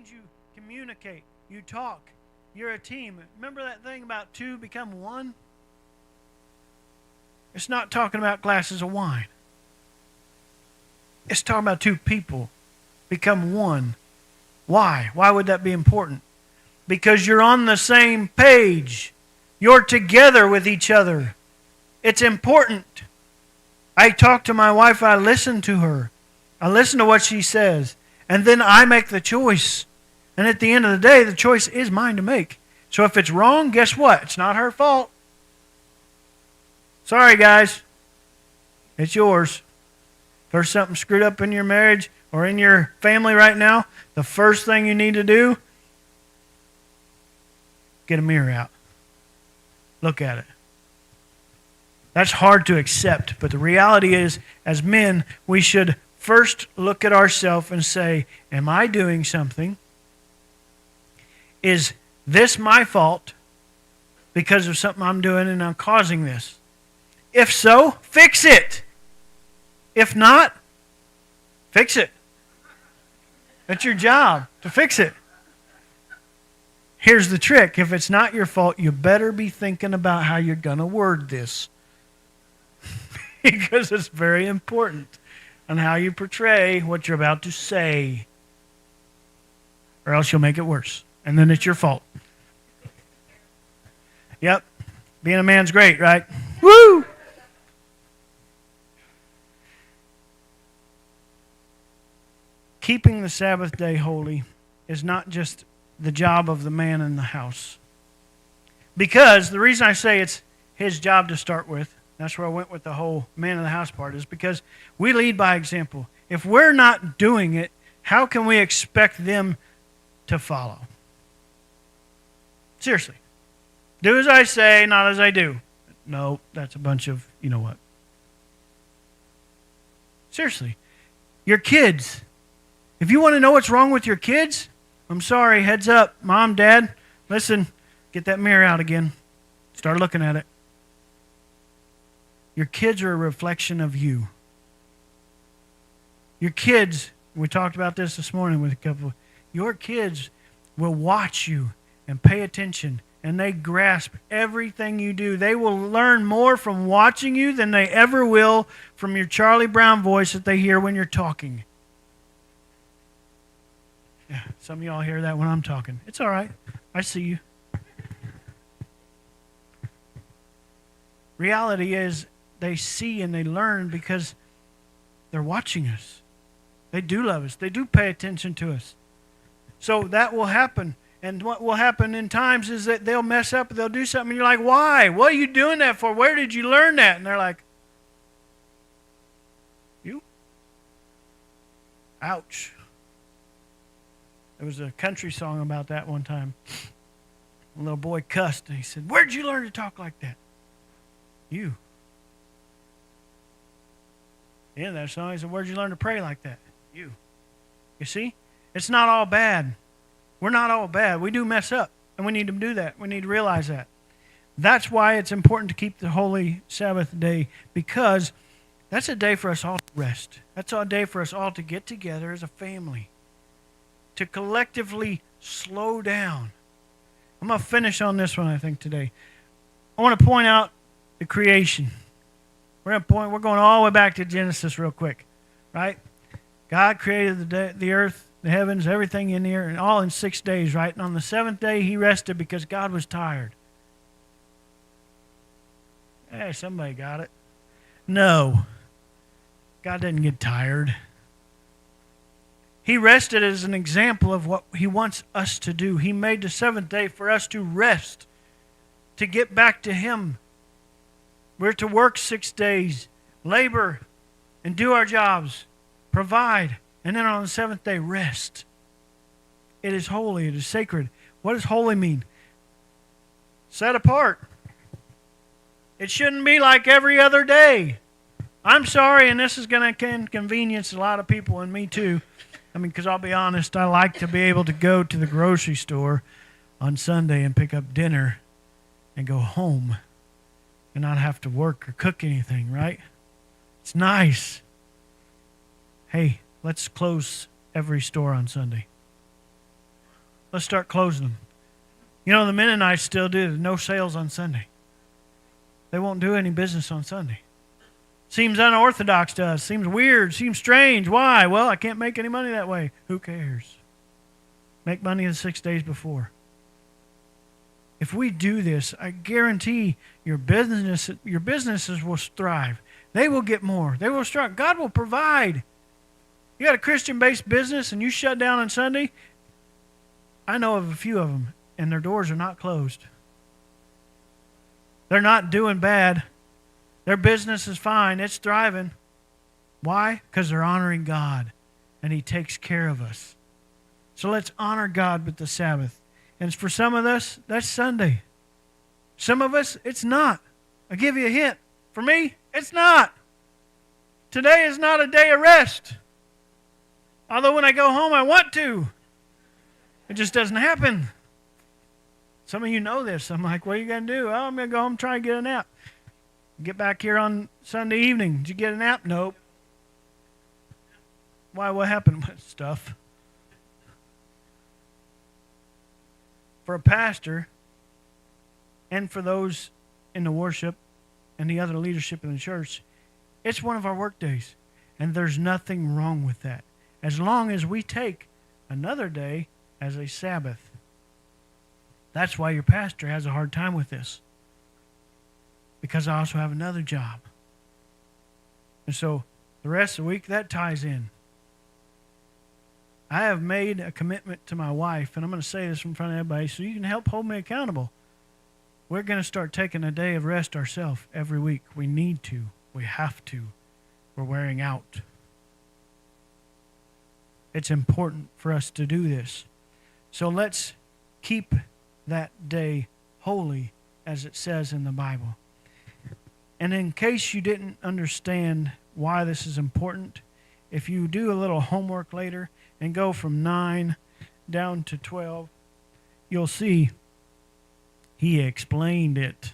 means you communicate, you talk, you're a team. Remember that thing about two become one? It's not talking about glasses of wine. It's talking about two people become one. Why? Why would that be important? Because you're on the same page. You're together with each other. It's important. I talk to my wife, I listen to her. I listen to what she says. And then I make the choice. And at the end of the day, the choice is mine to make. So if it's wrong, guess what? It's not her fault. Sorry, guys. It's yours. If there's something screwed up in your marriage or in your family right now, the first thing you need to do, get a mirror out. Look at it. That's hard to accept, but the reality is, as men, we should first look at ourselves and say, am I doing something? Is this my fault because of something I'm doing and I'm causing this? If so, fix it. If not, fix it. That's your job, to fix it. Here's the trick. If it's not your fault, you better be thinking about how you're going to word this. Because it's very important on how you portray what you're about to say. Or else you'll make it worse. And then it's your fault. Yep. Being a man's great, right? Woo! Keeping the Sabbath day holy is not just the job of the man in the house. Because the reason I say it's his job to start with, that's where I went with the whole man in the house part, is because we lead by example. If we're not doing it, how can we expect them to follow? Seriously. Do as I say, not as I do. No, that's a bunch of you know what. Seriously. Your kids. If you want to know what's wrong with your kids, I'm sorry, heads up. Mom, Dad, listen, get that mirror out again. Start looking at it. Your kids are a reflection of you. Your kids, we talked about this morning with a couple, your kids will watch you and pay attention, and they grasp everything you do. They will learn more from watching you than they ever will from your Charlie Brown voice that they hear when you're talking. Yeah, some of y'all hear that when I'm talking. It's all right. I see you. Reality is they see and they learn because they're watching us. They do love us. They do pay attention to us. So that will happen. And what will happen in times is that they'll mess up, they'll do something, and you're like, why? What are you doing that for? Where did you learn that? And they're like, you? Ouch. There was a country song about that one time. A little boy cussed, and he said, where'd you learn to talk like that? You. Yeah, that song, he said, where'd you learn to pray like that? You. You see? It's not all bad. We're not all bad. We do mess up, and we need to do that. We need to realize that. That's why it's important to keep the holy Sabbath day, because that's a day for us all to rest. That's a day for us all to get together as a family, to collectively slow down. I'm going to finish on this one, I think, today. I want to point out the creation. We're going all the way back to Genesis real quick, right? God created the earth, the heavens, everything in here, and all in 6 days, right? And on the seventh day, he rested because God was tired. Hey, somebody got it. No. God didn't get tired. He rested as an example of what he wants us to do. He made the seventh day for us to rest, to get back to him. We're to work 6 days, labor, and do our jobs, provide, and then on the seventh day, rest. It is holy. It is sacred. What does holy mean? Set apart. It shouldn't be like every other day. I'm sorry, and this is going to inconvenience a lot of people, and me too. I mean, because I'll be honest, I like to be able to go to the grocery store on Sunday and pick up dinner and go home and not have to work or cook anything, right? It's nice. Hey, let's close every store on Sunday. Let's start closing them. You know, the Mennonites still do no sales on Sunday. They won't do any business on Sunday. Seems unorthodox to us. Seems weird. Seems strange. Why? Well, I can't make any money that way. Who cares? Make money the 6 days before. If we do this, I guarantee your businesses will thrive. They will get more. They will start. God will provide. You got a Christian-based business and you shut down on Sunday? I know of a few of them, and their doors are not closed. They're not doing bad. Their business is fine. It's thriving. Why? Because they're honoring God, and He takes care of us. So let's honor God with the Sabbath. And for some of us, that's Sunday. Some of us, it's not. I'll give you a hint. For me, it's not. Today is not a day of rest. Although when I go home, I want to. It just doesn't happen. Some of you know this. I'm like, what are you going to do? Oh, I'm going to go home and try and get a nap. Get back here on Sunday evening. Did you get a nap? Nope. Why? What happened? Stuff. For a pastor and for those in the worship and the other leadership in the church, it's one of our work days. And there's nothing wrong with that. As long as we take another day as a Sabbath. That's why your pastor has a hard time with this. Because I also have another job. And so the rest of the week, that ties in. I have made a commitment to my wife, and I'm going to say this in front of everybody so you can help hold me accountable. We're going to start taking a day of rest ourselves every week. We need to. We have to. We're wearing out. It's important for us to do this. So let's keep that day holy, as it says in the Bible. And in case you didn't understand why this is important, if you do a little homework later and go from 9 down to 12, you'll see He explained it.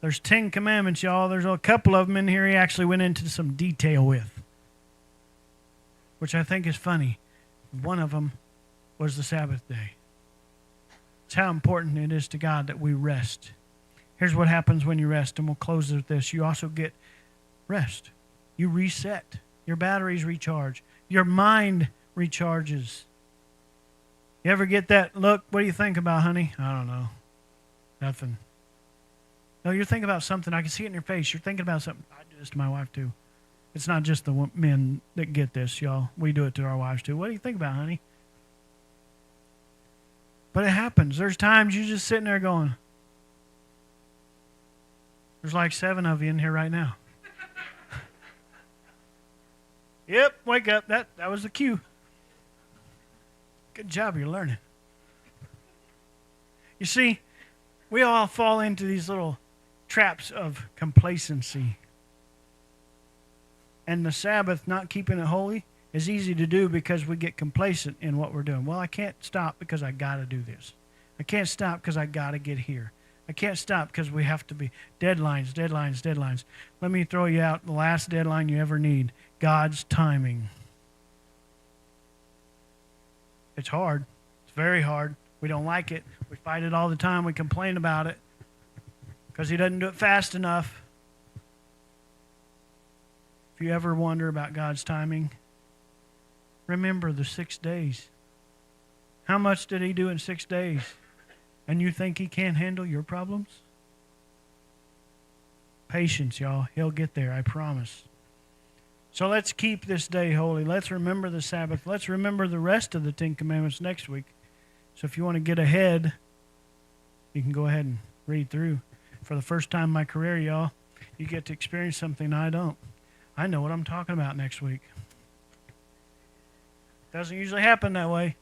There's 10 commandments, y'all. There's a couple of them in here He actually went into some detail with, which I think is funny. One of them was the Sabbath day. It's how important it is to God that we rest. Here's what happens when you rest, and we'll close with this. You also get rest. You reset. Your batteries recharge. Your mind recharges. You ever get that look? What do you think about, honey? I don't know. Nothing. No, you're thinking about something. I can see it in your face. You're thinking about something. I do this to my wife, too. It's not just the men that get this, y'all. We do it to our wives, too. What do you think about, honey? But it happens. There's times you're just sitting there going, there's like 7 of you in here right now. Yep, wake up. That was the cue. Good job, you're learning. You see, we all fall into these little traps of complacency. And the Sabbath, not keeping it holy, is easy to do because we get complacent in what we're doing. Well, I can't stop because I got to do this. I can't stop because I got to get here. I can't stop because we have to be deadlines. Let me throw you out the last deadline you ever need. God's timing. It's hard. It's very hard. We don't like it. We fight it all the time. We complain about it because He doesn't do it fast enough. If you ever wonder about God's timing, remember the 6 days. How much did He do in 6 days? And you think He can't handle your problems? Patience, y'all. He'll get there, I promise. So let's keep this day holy. Let's remember the Sabbath. Let's remember the rest of the 10 Commandments next week. So if you want to get ahead, you can go ahead and read through. For the first time in my career, y'all, you get to experience something I don't. I know what I'm talking about next week. Doesn't usually happen that way.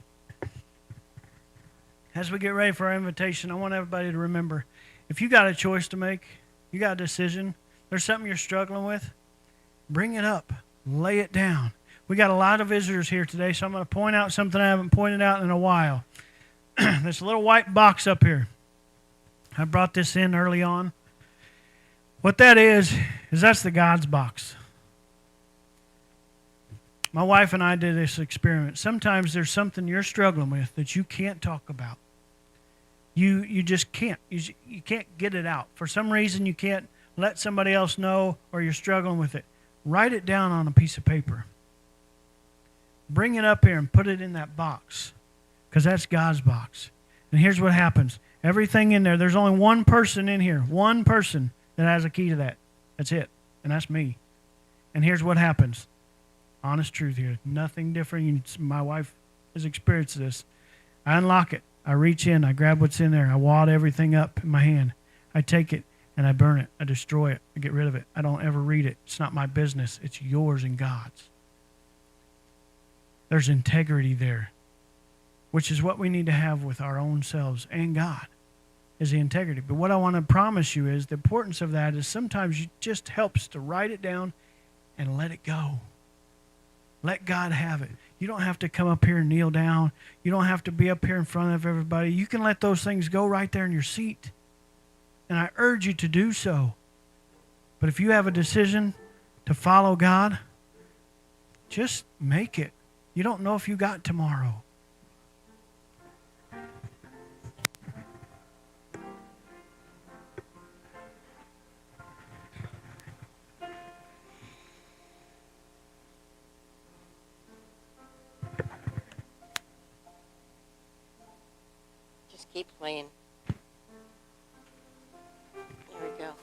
As we get ready for our invitation, I want everybody to remember, if you got a choice to make, you got a decision, there's something you're struggling with, bring it up. Lay it down. We got a lot of visitors here today, so I'm going to point out something I haven't pointed out in a while. This little white box up here. I brought this in early on. What that is that's the God's box. My wife and I did this experiment. Sometimes there's something you're struggling with that you can't talk about. You just can't. You can't get it out. For some reason, you can't let somebody else know, or you're struggling with it. Write it down on a piece of paper. Bring it up here and put it in that box, because that's God's box. And here's what happens. Everything in there, there's only one person in here, one person that has a key to that. That's it. And that's me. And here's what happens. Honest truth here. Nothing different. My wife has experienced this. I unlock it. I reach in. I grab what's in there. I wad everything up in my hand. I take it and I burn it. I destroy it. I get rid of it. I don't ever read it. It's not my business. It's yours and God's. There's integrity there, which is what we need to have with our own selves and God, is the integrity. But what I want to promise you is the importance of that is sometimes it just helps to write it down and let it go. Let God have it. You don't have to come up here and kneel down. You don't have to be up here in front of everybody. You can let those things go right there in your seat. And I urge you to do so. But if you have a decision to follow God, just make it. You don't know if you got tomorrow. Keep playing. There we go.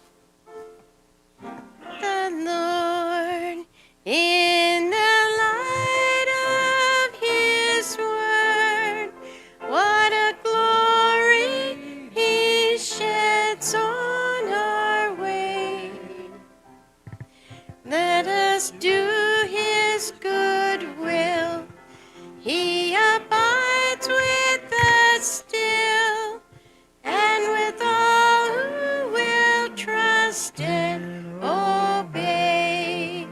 The Lord in the light of His word, what a glory He sheds on our way. Let us do His good will. He abides with us still, and with all who will trust and obey.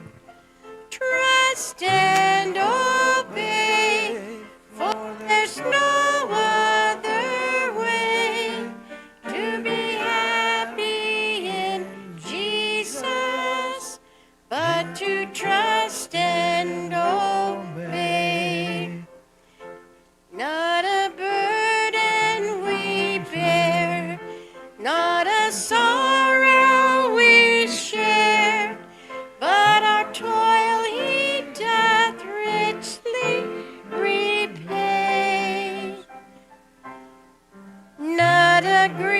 Trust and obey, for there's no other way to be happy in Jesus but to trust and obey. Not a burden we bear, not a sorrow we share, but our toil He doth richly repay. Not a grief